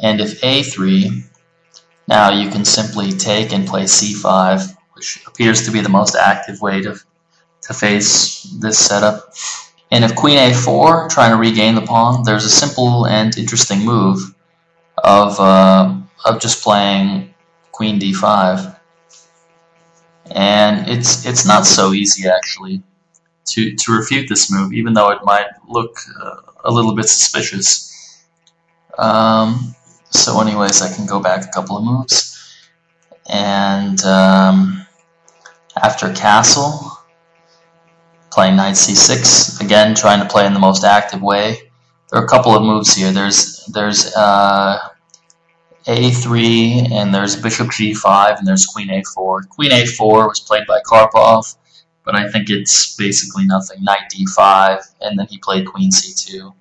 And if a3, now you can simply take and play c5, which appears to be the most active way to face this setup. And if queen a4, trying to regain the pawn, there's a simple and interesting move of just playing queen d5. And it's not so easy actually to refute this move, even though it might look a little bit suspicious. So anyways, I can go back a couple of moves, and after castle, playing knight c6, again trying to play in the most active way. There are a couple of moves here. There's a3, and there's bishop g5, and there's queen a4. Queen a4 was played by Karpov, but I think it's basically nothing. Knight d5, and then he played queen c2,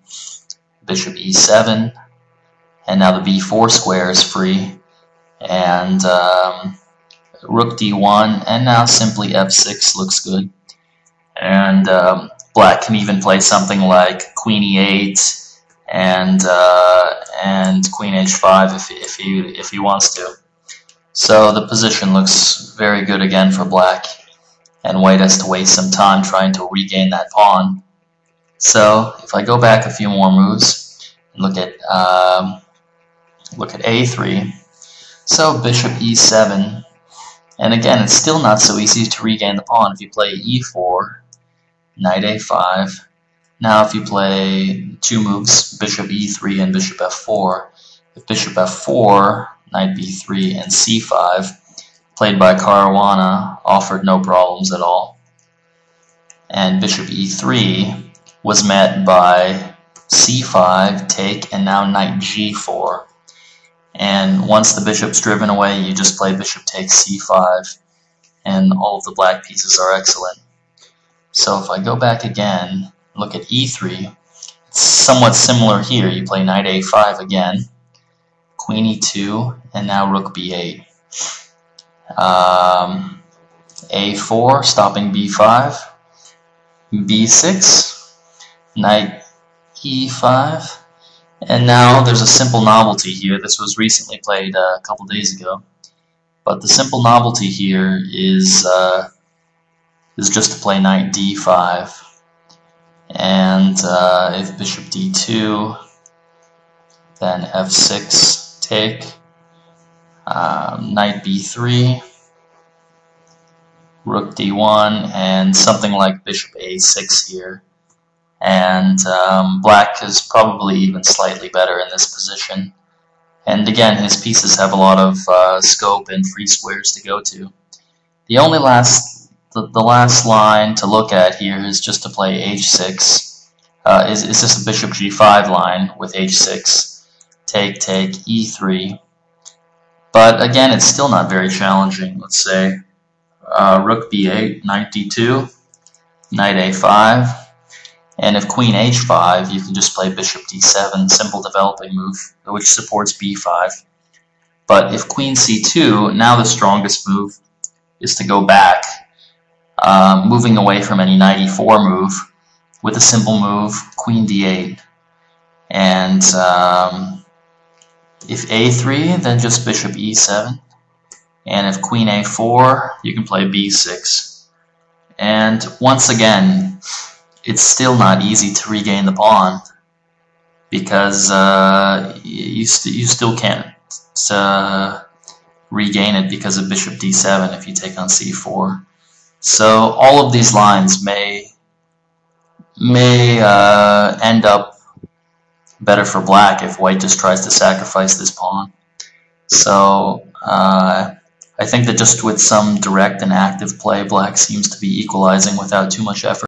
bishop e7, and now the b4 square is free, and rook d1, and now simply f6 looks good. And black can even play something like queen e8 and queen h5 if he wants to. So the position looks very good again for black, and white has to waste some time trying to regain that pawn. So if I go back a few more moves and look at a3, so bishop e7, and again it's still not so easy to regain the pawn. If you play e4, knight a5. Now if you play two moves, bishop e3 and bishop f4, if bishop f4, knight b3 and c5, played by Caruana, offered no problems at all. And bishop e3 was met by c5, take, and now knight g4. And once the bishop's driven away, you just play bishop takes c5, and all of the black pieces are excellent. So if I go back again, look at e3, it's somewhat similar here. You play knight a5 again, queen e2, and now rook b8. a4, stopping b5, b6, knight e5, and now there's a simple novelty here. This was recently played a couple days ago, but the simple novelty here is just to play knight d5, and if bishop d2, then f6, take, knight b3, rook d1, and something like bishop a6 here. And black is probably even slightly better in this position. And again, his pieces have a lot of scope and free squares to go to. The only the last line to look at here is just to play h6. Is this a bishop g5 line with h6, take, take, e3. But again, it's still not very challenging. Let's say rook b8, knight d2, knight a5, and if queen h5, you can just play bishop d7, simple developing move, which supports b5. But if queen c2, now the strongest move is to go back, moving away from any knight e4 move, with a simple move, queen d8. And if a3, then just bishop e7. And if queen a4, you can play b6. And once again, it's still not easy to regain the pawn, because you still can't regain it because of bishop d7 if you take on c4. So all of these lines may end up better for black if white just tries to sacrifice this pawn. So I think that just with some direct and active play, black seems to be equalizing without too much effort.